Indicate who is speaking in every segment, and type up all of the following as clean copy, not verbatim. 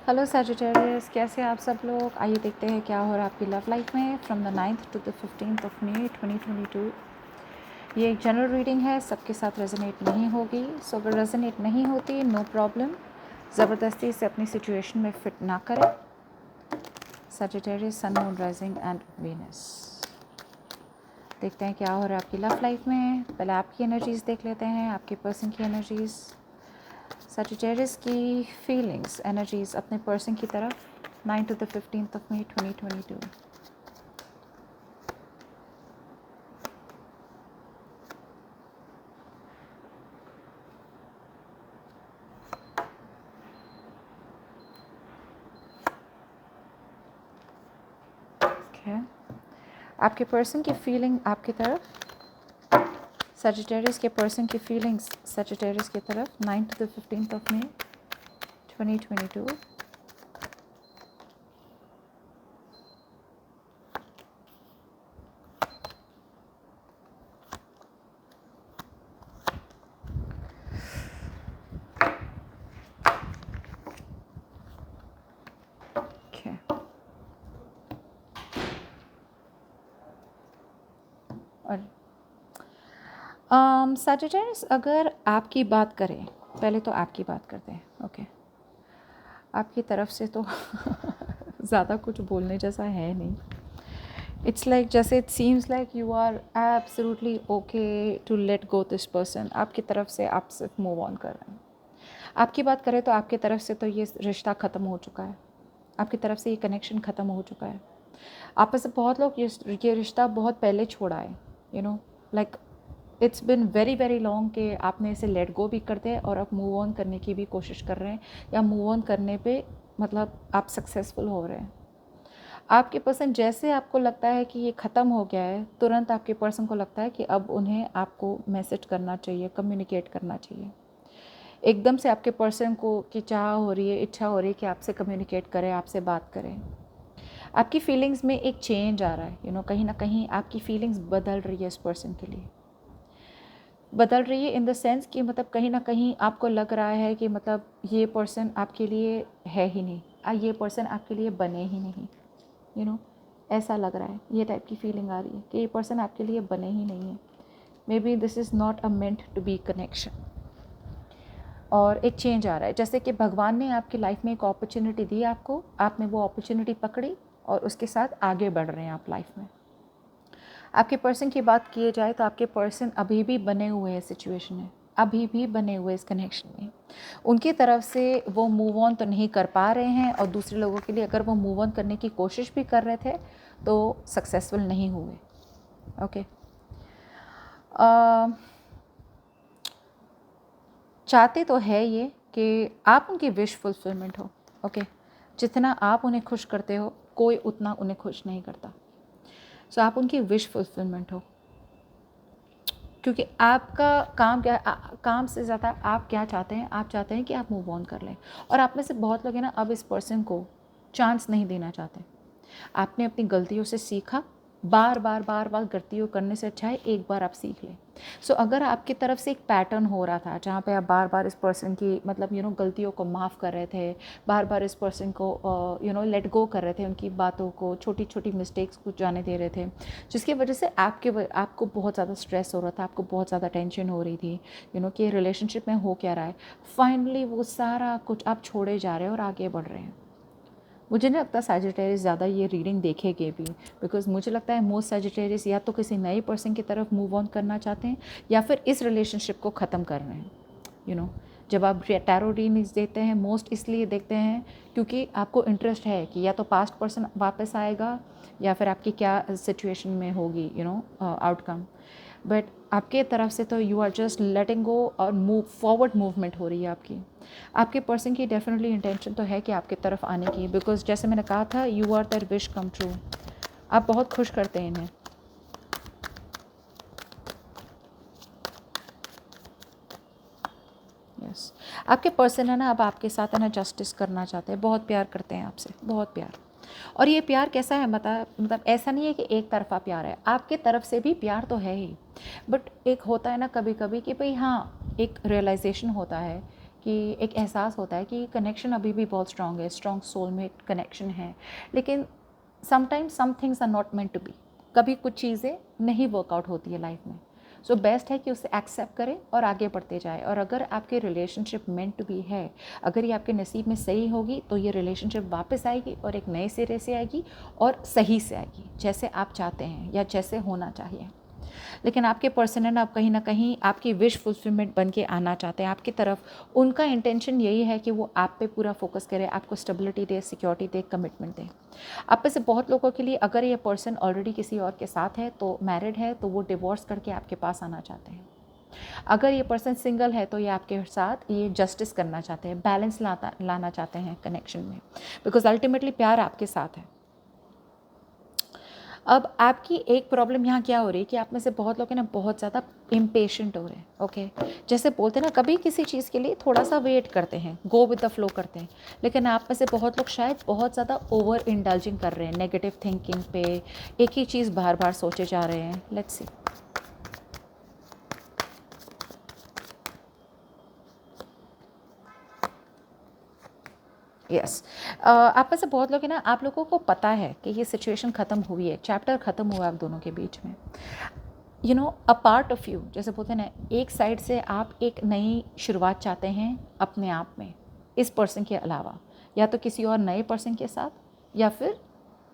Speaker 1: Hello Sagittarius, कैसे आप सब लोग। आइए देखते हैं क्या हो रहा है आपकी लव लाइफ में from the 9th to the 15th of May 2022। ये एक जनरल रीडिंग है, सबके साथ रेजोनेट नहीं होगी। सो अगर रेजोनेट नहीं होती नो प्रॉब्लम, ज़बरदस्ती से अपनी सिचुएशन में फिट ना करें। Sagittarius, sun, moon, rising and Venus. देखते हैं क्या हो रहा है आपकी लव लाइफ में। पहले आपकी एनर्जीज़ देख लेते हैं, आपके पर्सन की एनर्जीज़। सजिटेरियस की फीलिंग्स, एनर्जीज़ अपने पर्सन की तरफ 9 to the 15th of May 2022। Okay, आपके पर्सन की फीलिंग आपकी तरफ, सजिटेरियस के पर्सन की फीलिंग्स सजिटेरियस की तरफ 9 to the 15th of May 2022। Okay, और सजिटेरियस अगर आपकी बात करें, पहले तो आपकी बात करते हैं। ओके, आपकी तरफ से तो ज़्यादा कुछ बोलने जैसा है नहीं। इट्स लाइक जैसे it seems like you are absolutely okay to let go this person. आपकी तरफ से आप सिर्फ मूव ऑन कर रहे हैं। आपकी बात करें तो आपकी तरफ से तो ये रिश्ता ख़त्म हो चुका है, आपकी तरफ से ये कनेक्शन ख़त्म हो चुका है। आप में से बहुत लोग ये रिश्ता बहुत पहले छोड़ा है, you know, like it's been very very long कि आपने इसे लेट गो भी कर दिया और आप मूव ऑन करने की भी कोशिश कर रहे हैं, या मूव ऑन करने पे मतलब आप सक्सेसफुल हो रहे हैं। आपके पर्सन जैसे आपको लगता है कि ये ख़त्म हो गया है, तुरंत आपके पर्सन को लगता है कि अब उन्हें आपको मैसेज करना चाहिए, कम्युनिकेट करना चाहिए। एकदम से आपके पर्सन को की चाह हो रही है, इच्छा हो रही है कि आपसे कम्युनिकेट करें, आपसे बात करें। आपकी फीलिंग्स में एक चेंज आ रहा है, यू नो, कहीं ना कहीं आपकी फीलिंग्स बदल रही है, इस पर्सन के लिए बदल रही है इन द सेंस कि मतलब कहीं ना कहीं आपको लग रहा है कि मतलब ये पर्सन आपके लिए है ही नहीं, ये पर्सन आपके लिए बने ही नहीं, यू नो, ऐसा लग रहा है। ये टाइप की फीलिंग आ रही है कि ये पर्सन आपके लिए बने ही नहीं है। Maybe this is not a meant to be connection. और एक चेंज आ रहा है, जैसे कि भगवान ने आपकी लाइफ में एक अपॉर्चुनिटी दी आपको, आपने वो अपॉर्चुनिटी पकड़ी और उसके साथ आगे बढ़ रहे हैं आप लाइफ में। आपके पर्सन की बात किए जाए तो आपके पर्सन अभी भी बने हुए हैं सिचुएशन में, अभी भी बने हुए इस कनेक्शन में। उनकी तरफ से वो मूव ऑन तो नहीं कर पा रहे हैं, और दूसरे लोगों के लिए अगर वो मूव ऑन करने की कोशिश भी कर रहे थे तो सक्सेसफुल नहीं हुए। ओके, चाहते तो है ये कि आप उनकी विश फुलफिलमेंट हो। ओके, जितना आप उन्हें खुश करते हो कोई उतना उन्हें खुश नहीं करता। सो आप उनकी विश फुलफिलमेंट हो, क्योंकि आपका काम क्या काम से ज़्यादा आप क्या चाहते हैं, आप चाहते हैं कि आप मूव ऑन कर लें। और आप में से बहुत लोग हैं ना, अब इस पर्सन को चांस नहीं देना चाहते। आपने अपनी गलतियों से सीखा, बार बार बार बार गलतियों करने से अच्छा है एक बार आप सीख लें। सो अगर आपकी तरफ से एक पैटर्न हो रहा था जहाँ पे आप बार बार इस पर्सन की मतलब यू नो गलतियों को माफ़ कर रहे थे, बार बार इस पर्सन को यू नो लेट गो कर रहे थे, उनकी बातों को, छोटी छोटी मिस्टेक्स को जाने दे रहे थे, जिसकी वजह से आपको बहुत ज़्यादा स्ट्रेस हो रहा था, आपको बहुत ज़्यादा टेंशन हो रही थी, यू नो, कि रिलेशनशिप में हो क्या रहा है। फाइनली वो सारा कुछ आप छोड़े जा रहे हैं और आगे बढ़ रहे हैं। मुझे नहीं लगता सैजिटेरियस ज़्यादा ये रीडिंग देखेंगे भी, बिकॉज मुझे लगता है मोस्ट सैजिटेरियस या तो किसी नए पर्सन की तरफ मूव ऑन करना चाहते हैं या फिर इस रिलेशनशिप को ख़त्म कर रहे हैं। यू नो, जब आप टैरो रीडिंग्स देखते हैं मोस्ट इसलिए देखते हैं क्योंकि आपको इंटरेस्ट है कि या तो पास्ट पर्सन वापस आएगा या फिर आपकी क्या सिचुएशन में होगी, यू नो, आउटकम। बट आपके तरफ से तो यू आर जस्ट लेटिंग गो और मूव फॉरवर्ड मूवमेंट हो रही है आपकी। आपके पर्सन की डेफिनेटली इंटेंशन तो है कि आपकी तरफ आने की, बिकॉज जैसे मैंने कहा था you are there wish come true. आप बहुत खुश करते हैं इन्हें। यस, आपके पर्सन है ना, अब आपके साथ है ना जस्टिस करना चाहते हैं, बहुत प्यार करते हैं आपसे, बहुत प्यार। और ये प्यार कैसा है मतलब ऐसा नहीं है कि एक तरफा प्यार है, आपके तरफ से भी प्यार तो है ही। बट एक होता है ना कभी कभी कि भाई हाँ, एक रियलाइजेशन होता है कि एक एहसास होता है कि कनेक्शन अभी भी बहुत स्ट्रॉन्ग है, स्ट्रॉन्ग सोलमेट कनेक्शन है, लेकिन sometimes some things are not meant to be. कभी कुछ चीज़ें नहीं वर्कआउट होती है लाइफ में। सो बेस्ट है कि उसे एक्सेप्ट करें और आगे बढ़ते जाए। और अगर आपके रिलेशनशिप मेंट टू बी है, अगर ये आपके नसीब में सही होगी, तो ये रिलेशनशिप वापस आएगी और एक नए सिरे से आएगी और सही से आएगी, जैसे आप चाहते हैं या जैसे होना चाहिए। लेकिन आपके पर्सन है ना, आप कहीं ना कहीं आपकी विश फुलफिलमेंट बन के आना चाहते हैं आपकी तरफ। उनका इंटेंशन यही है कि वो आप पे पूरा फोकस करे, आपको स्टेबिलिटी दे, सिक्योरिटी दे, कमिटमेंट दे। आप में से बहुत लोगों के लिए अगर ये पर्सन ऑलरेडी किसी और के साथ है, तो मैरिड है, तो वो डिवोर्स करके आपके पास आना चाहते हैं। अगर ये पर्सन सिंगल है, तो ये आपके साथ ये जस्टिस करना चाहते हैं, बैलेंस लाना चाहते हैं कनेक्शन में, बिकॉज अल्टीमेटली प्यार आपके साथ है। अब आपकी एक प्रॉब्लम यहाँ क्या हो रही है कि आप में से बहुत लोग हैं ना, बहुत ज़्यादा इम्पेशेंट हो रहे हैं। ओके, जैसे बोलते हैं ना, कभी किसी चीज़ के लिए थोड़ा सा वेट करते हैं, गो विद द फ्लो करते हैं। लेकिन आप में से बहुत लोग शायद बहुत ज़्यादा ओवर इंडल्जिंग कर रहे हैं नेगेटिव थिंकिंग पे, एक ही चीज़ बार बार सोचे जा रहे हैं। Let's see. यस, आप में से बहुत लोग हैं ना, आप लोगों को पता है कि ये सिचुएशन ख़त्म हुई है, चैप्टर ख़त्म हुआ है आप दोनों के बीच में। You know, a part of you, जैसे बोलते हैं ना, एक साइड से आप एक नई शुरुआत चाहते हैं अपने आप में, इस पर्सन के अलावा, या तो किसी और नए पर्सन के साथ, या फिर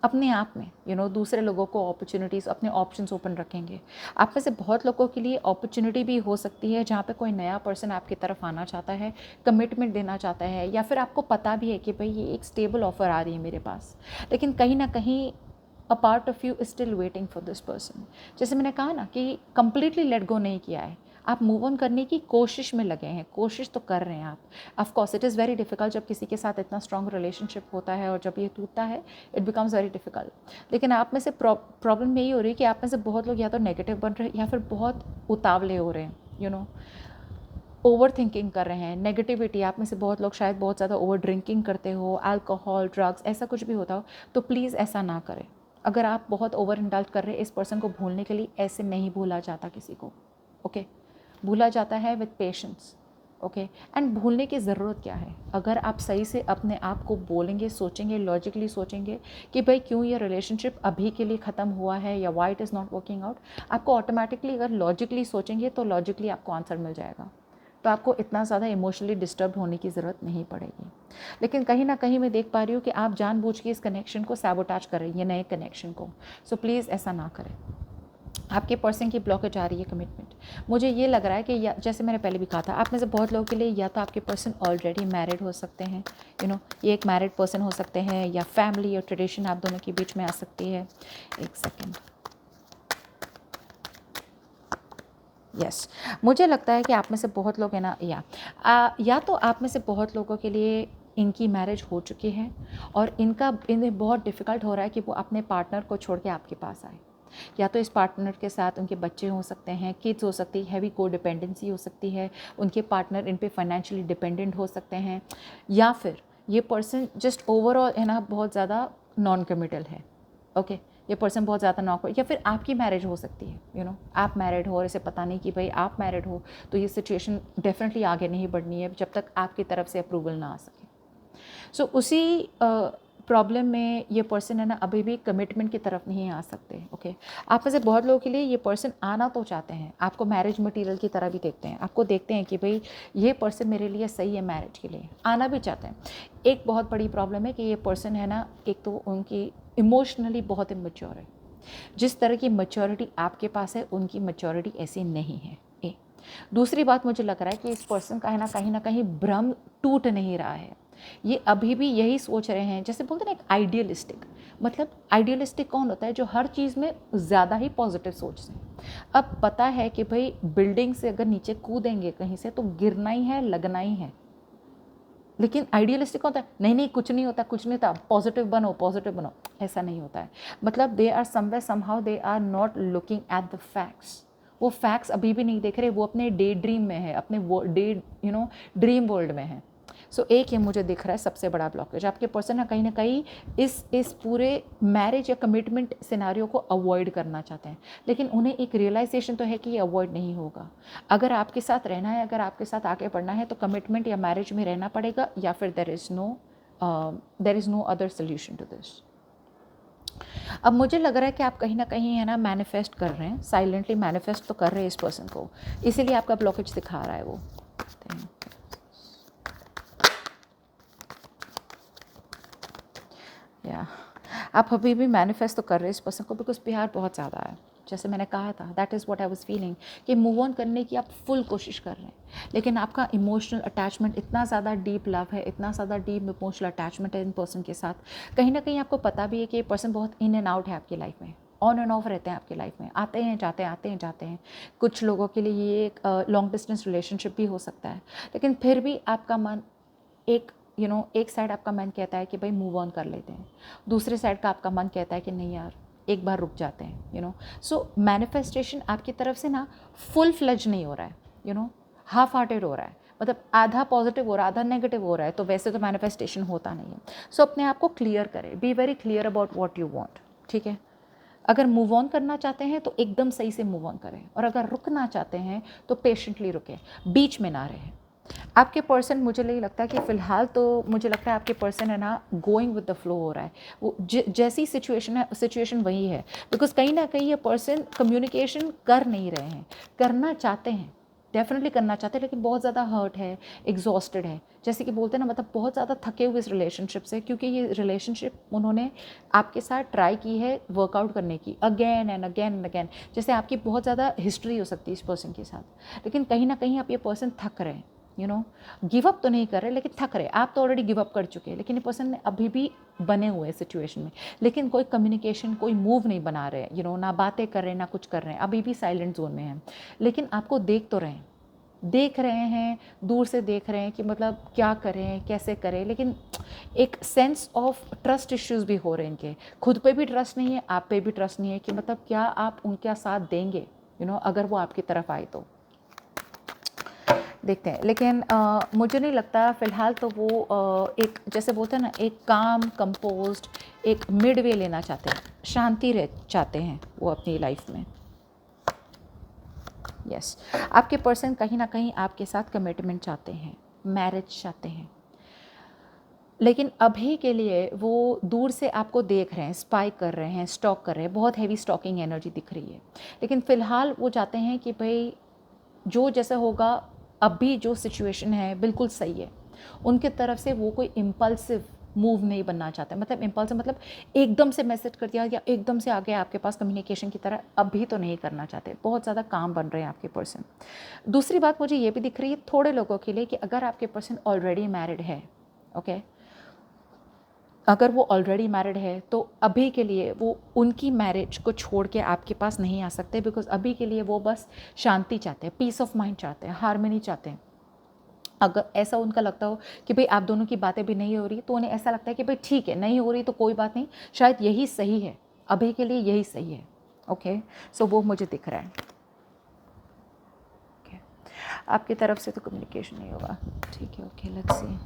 Speaker 1: अपने आप में। दूसरे लोगों को अपॉर्चुनिटीज़, अपने ऑप्शंस ओपन रखेंगे। आप में से बहुत लोगों के लिए अपॉर्चुनिटी भी हो सकती है जहाँ पे कोई नया पर्सन आपकी तरफ आना चाहता है, कमिटमेंट देना चाहता है, या फिर आपको पता भी है कि भाई ये एक स्टेबल ऑफ़र आ रही है मेरे पास, लेकिन कहीं ना कहीं a part of you is still waiting for this person. जैसे मैंने कहा ना कि कंप्लीटली लेट गो नहीं किया है, आप मूव ऑन करने की कोशिश में लगे हैं, कोशिश तो कर रहे हैं आप। Of course it is very difficult जब किसी के साथ इतना स्ट्रॉन्ग रिलेशनशिप होता है, और जब ये टूटता है इट बिकम्स वेरी डिफ़िकल्ट। लेकिन आप में से प्रॉब्लम यही हो रही है कि आप में से बहुत लोग या तो नेगेटिव बन रहे हैं, या फिर बहुत उतावले हो रहे हैं, ओवर थिंकिंग कर रहे हैं, नेगेटिविटी। आप में से बहुत लोग शायद बहुत ज़्यादा ओवर ड्रिंकिंग करते हो, अल्कोहल, ड्रग्स, ऐसा कुछ भी होता हो, तो प्लीज़ ऐसा ना करें। अगर आप बहुत ओवर इंडल्ज कर रहे हैं, इस पर्सन को भूलने के लिए ऐसे नहीं भूला जाता किसी को। ओके, भूला जाता है विद पेशेंस। ओके, एंड भूलने की ज़रूरत क्या है? अगर आप सही से अपने आप को बोलेंगे, सोचेंगे, लॉजिकली सोचेंगे कि भाई क्यों ये रिलेशनशिप अभी के लिए ख़त्म हुआ है, या why it is not working out, आपको ऑटोमेटिकली, अगर लॉजिकली सोचेंगे तो लॉजिकली आपको आंसर मिल जाएगा। तो आपको इतना ज़्यादा इमोशनली डिस्टर्ब होने की ज़रूरत नहीं पड़ेगी। लेकिन कहीं ना कहीं मैं देख पा रही हूँ कि आप जानबूझ के इस कनेक्शन को सैबोटाज कर रही हैं, नए कनेक्शन को। सो प्लीज़ ऐसा ना करें। आपके पर्सन की ब्लॉकेज आ रही है कमिटमेंट। मुझे ये लग रहा है कि या जैसे मैंने पहले भी कहा था, आप में से बहुत लोगों के लिए या तो आपके पर्सन ऑलरेडी मैरिड हो सकते हैं, ये एक मैरिड पर्सन हो सकते हैं, या फैमिली और ट्रेडिशन आप दोनों के बीच में आ सकती है। एक सेकेंड। यस, मुझे लगता है कि आप में से बहुत लोग हैं ना, या तो आप में से बहुत लोगों के लिए इनकी मैरिज हो चुकी है, और इन्हें बहुत डिफ़िकल्ट हो रहा है कि वो अपने पार्टनर को छोड़ के आपके पास आए। या तो इस पार्टनर के साथ उनके बच्चे हो सकते हैं, किड्स हो सकती है, हैवी को डिपेंडेंसी हो सकती है, उनके पार्टनर इन पे फाइनेंशियली डिपेंडेंट हो सकते हैं, या फिर ये पर्सन जस्ट ओवरऑल है ना बहुत ज़्यादा नॉन कमिटल है। ओके, ये पर्सन बहुत ज़्यादा नॉक, या फिर आपकी मैरिज हो सकती है, आप मैरिड हो और इसे पता नहीं कि भाई आप मैरिड हो, तो ये सिचुएशन डेफिनेटली आगे नहीं बढ़नी है जब तक आपकी तरफ से अप्रूवल ना आ सके। सो उसी प्रॉब्लम में ये पर्सन है ना, अभी भी कमिटमेंट की तरफ नहीं आ सकते। ओके, आप में से बहुत लोगों के लिए ये पर्सन आना तो चाहते हैं, आपको मैरिज मटेरियल की तरह भी देखते हैं, आपको देखते हैं कि भाई ये पर्सन मेरे लिए सही है, मैरिज के लिए आना भी चाहते हैं। एक बहुत बड़ी प्रॉब्लम है कि ये पर्सन है ना, एक तो उनकी इमोशनली बहुत इमेच्योर है। जिस तरह की मैच्योरिटी आपके पास है, उनकी मैच्योरिटी ऐसी नहीं है। दूसरी बात, मुझे लग रहा है कि इस पर्सन का है ना कहीं भ्रम टूट नहीं रहा है। ये अभी भी यही सोच रहे हैं, जैसे बोलते हैं ना एक आइडियलिस्टिक। मतलब आइडियलिस्टिक कौन होता है? जो हर चीज़ में ज़्यादा ही पॉजिटिव सोचते हैं। अब पता है कि भाई बिल्डिंग से अगर नीचे कूदेंगे कहीं से तो गिरना ही है, लगना ही है। लेकिन आइडियलिस्टिक होता है, नहीं नहीं कुछ नहीं होता, कुछ नहीं होता, पॉजिटिव बनो, पॉजिटिव बनो। ऐसा नहीं होता है। मतलब they are somewhere somehow they are not looking at the facts. वो फैक्ट्स अभी भी नहीं देख रहे, वो अपने डे ड्रीम में है, अपने ड्रीम वर्ल्ड में है। सो एक ये मुझे दिख रहा है सबसे बड़ा ब्लॉकेज, आपके पर्सन ना कहीं इस पूरे मैरिज या कमिटमेंट सिनारियो को अवॉइड करना चाहते हैं, लेकिन उन्हें एक रियलाइजेशन तो है कि ये अवॉइड नहीं होगा। अगर आपके साथ रहना है, अगर आपके साथ आगे बढ़ना है, तो कमिटमेंट या मैरिज में रहना पड़ेगा, या फिर there is no other solution to this. अब मुझे लग रहा है कि आप कहीं ना कहीं है ना मैनिफेस्ट कर रहे हैं, साइलेंटली मैनिफेस्ट तो कर रहे हैं इस पर्सन को, इसीलिए आपका ब्लॉकेज दिखा रहा है वो। या आप अभी भी मैनिफेस्ट तो कर रहे हैं इस पर्सन को, बिकॉज प्यार बहुत ज़्यादा है, जैसे मैंने कहा था, that is what I was feeling, कि मूव ऑन करने की आप फुल कोशिश कर रहे हैं, लेकिन आपका इमोशनल अटैचमेंट इतना ज़्यादा डीप लव है, इतना ज़्यादा डीप इमोशनल अटैचमेंट है इन पर्सन के साथ, कहीं ना कहीं आपको पता भी है कि ये पर्सन बहुत इन एंड आउट है आपकी लाइफ में, ऑन एंड ऑफ रहते हैं आपकी लाइफ में, आते हैं जाते हैं, आते हैं जाते हैं। कुछ लोगों के लिए ये एक लॉन्ग डिस्टेंस रिलेशनशिप भी हो सकता है, लेकिन फिर भी आपका मन एक एक साइड आपका मन कहता है कि भाई मूव ऑन कर लेते हैं, दूसरे साइड का आपका मन कहता है कि नहीं यार एक बार रुक जाते हैं। सो मैनिफेस्टेशन आपकी तरफ से ना फुल फ्लेज नहीं हो रहा है, हाफ हार्टेड हो रहा है, मतलब आधा पॉजिटिव हो रहा है, आधा नेगेटिव हो रहा है, तो वैसे तो मैनिफेस्टेशन होता नहीं है। सो अपने आप को क्लियर करें, be very clear about what you want, ठीक है। अगर मूव ऑन करना चाहते हैं तो एकदम सही से मूव ऑन करें, और अगर रुकना चाहते हैं तो पेशेंटली रुकें, बीच में ना रहें। आपके पर्सन, मुझे नहीं लगता है कि फ़िलहाल तो मुझे लगता है आपके पर्सन है ना गोइंग विद द फ्लो हो रहा है, वो जैसी सिचुएशन है सिचुएशन वही है, बिकॉज कहीं ना कहीं ये पर्सन कम्युनिकेशन कर नहीं रहे हैं, करना चाहते हैं, डेफिनेटली करना चाहते हैं, लेकिन बहुत ज़्यादा हर्ट है, एग्जॉस्टेड है, जैसे कि बोलते हैं ना, मतलब बहुत ज़्यादा थके हुए इस रिलेशनशिप से, क्योंकि ये रिलेशनशिप उन्होंने आपके साथ ट्राई की है वर्कआउट करने की again and again and again, जैसे आपकी बहुत ज़्यादा हिस्ट्री हो सकती है इस पर्सन के साथ, लेकिन कहीं ना कहीं आप ये पर्सन थक रहे हैं, गिव अप तो नहीं कर रहे, लेकिन थक रहे। आप तो ऑलरेडी गिव अप कर चुके हैं, लेकिन ये पर्सन ने अभी भी बने हुए हैं सिचुएशन में, लेकिन कोई कम्युनिकेशन, कोई मूव नहीं बना रहे, ना बातें कर रहे हैं, ना कुछ कर रहे हैं, अभी भी साइलेंट जोन में हैं, लेकिन आपको देख तो रहे हैं, देख रहे हैं, दूर से देख रहे हैं कि मतलब क्या करें, कैसे करें, लेकिन एक सेंस ऑफ ट्रस्ट इश्यूज़ भी हो रहे हैं इनके, खुद पे भी ट्रस्ट नहीं है, आप पे भी ट्रस्ट नहीं है कि मतलब क्या आप उनका साथ देंगे, अगर वो आपकी तरफ आए तो देखते हैं। लेकिन मुझे नहीं लगता फ़िलहाल तो वो एक जैसे बोलते हैं ना, एक काम कंपोज्ड एक मिड वे लेना चाहते हैं, शांति रह चाहते हैं वो अपनी लाइफ में। यस, आपके पर्सन कहीं ना कहीं आपके साथ कमिटमेंट चाहते हैं, मैरिज चाहते हैं, लेकिन अभी के लिए वो दूर से आपको देख रहे हैं, स्पाई कर रहे हैं, स्टॉक कर रहे हैं, बहुत हैवी स्टॉकिंग एनर्जी दिख रही है, लेकिन फ़िलहाल वो चाहते हैं कि भाई जो जैसा होगा, अभी जो सिचुएशन है बिल्कुल सही है, उनके तरफ से वो कोई इम्पल्सिव मूव नहीं बनना चाहते, मतलब इम्पल्सिव मतलब एकदम से मैसेज कर दिया या एकदम से आ गया आपके पास कम्युनिकेशन की तरह, अभी तो नहीं करना चाहते, बहुत ज़्यादा काम बन रहे हैं आपके पर्सन। दूसरी बात मुझे ये भी दिख रही है थोड़े लोगों के लिए कि अगर आपके पर्सन ऑलरेडी मैरिड है, ओके, अगर वो ऑलरेडी मैरिड है तो अभी के लिए वो उनकी मैरिज को छोड़ के आपके पास नहीं आ सकते, बिकॉज अभी के लिए वो बस शांति चाहते हैं, पीस ऑफ माइंड चाहते हैं, हार्मनी चाहते हैं। अगर ऐसा उनका लगता हो कि भाई आप दोनों की बातें भी नहीं हो रही, तो उन्हें ऐसा लगता है कि भाई ठीक है, नहीं हो रही तो कोई बात नहीं, शायद यही सही है, अभी के लिए यही सही है। ओके, सो वो मुझे दिख रहा है। ओके, आपकी तरफ से तो कम्युनिकेशन नहीं होगा, ठीक है। Okay, let's see.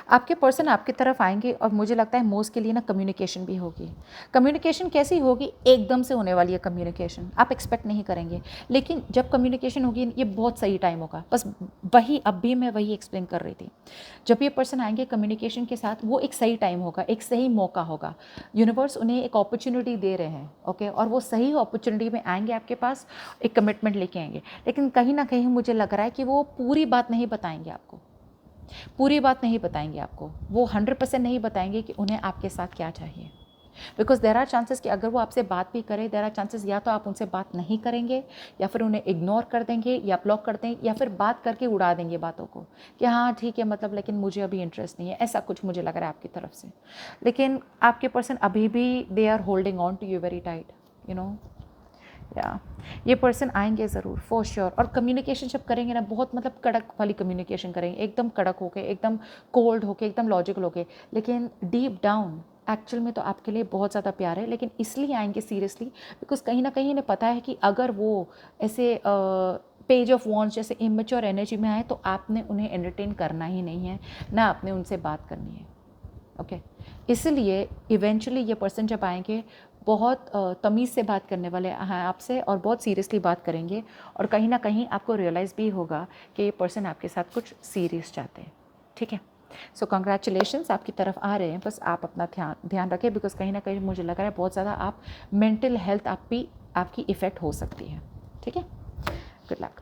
Speaker 1: आपके पर्सन आपकी तरफ आएंगे, और मुझे लगता है मोस्ट के लिए ना कम्युनिकेशन भी होगी। कम्युनिकेशन कैसी होगी, एकदम से होने वाली है कम्युनिकेशन, आप एक्सपेक्ट नहीं करेंगे, लेकिन जब कम्युनिकेशन होगी ये बहुत सही टाइम होगा। बस वही अभी मैं वही एक्सप्लेन कर रही थी, जब ये पर्सन आएंगे कम्युनिकेशन के साथ, वो एक सही टाइम होगा, एक सही मौका होगा, यूनिवर्स उन्हें एक अपॉर्चुनिटी दे रहे हैं। ओके, और वो सही अपॉर्चुनिटी में आएंगे आपके पास, एक कमिटमेंट लेके आएंगे, लेकिन कहीं ना कहीं मुझे लग रहा है कि वो पूरी बात नहीं बताएंगे आपको, पूरी बात नहीं बताएंगे आपको, वो 100% नहीं बताएंगे कि उन्हें आपके साथ क्या चाहिए, बिकॉज देर आर चांसेस कि अगर वो आपसे बात भी करें, देर आर चांसेस या तो आप उनसे बात नहीं करेंगे, या फिर उन्हें इग्नोर कर देंगे, या ब्लॉक कर देंगे, या फिर बात करके उड़ा देंगे बातों को कि हाँ ठीक है, मतलब लेकिन मुझे अभी इंटरेस्ट नहीं है, ऐसा कुछ मुझे लग रहा है आपकी तरफ से। लेकिन आपके पर्सन अभी भी they are holding on to you very tight, या ये पर्सन आएंगे ज़रूर फॉर श्योर। और कम्युनिकेशन जब करेंगे ना, बहुत मतलब कड़क वाली कम्युनिकेशन करेंगे, एकदम कड़क होके, एकदम कोल्ड होके, एकदम लॉजिकल होके, लेकिन डीप डाउन एक्चुअल में तो आपके लिए बहुत ज़्यादा प्यार है। लेकिन इसलिए आएंगे सीरियसली बिकॉज कहीं ना कहीं इन्हें पता है कि अगर वो ऐसे पेज ऑफ वॉन्ड्स जैसे इमेच्योर एनर्जी में आए तो आपने उन्हें एंटरटेन करना ही नहीं है, ना आपने उनसे बात करनी है। ओके इसलिए इवेंचुअली ये पर्सन जब आएंगे बहुत तमीज़ से बात करने वाले हैं आपसे और बहुत सीरियसली बात करेंगे। और कहीं ना कहीं आपको रियलाइज़ भी होगा कि ये पर्सन आपके साथ कुछ सीरियस चाहते हैं। ठीक है, सो कॉन्ग्रेचुलेशंस आपकी तरफ आ रहे हैं, बस आप अपना ध्यान रखें बिकॉज कहीं ना कहीं मुझे लग रहा है बहुत ज़्यादा आप मेंटल हेल्थ आपकी इफ़ेक्ट हो सकती है। ठीक है, गुड लक।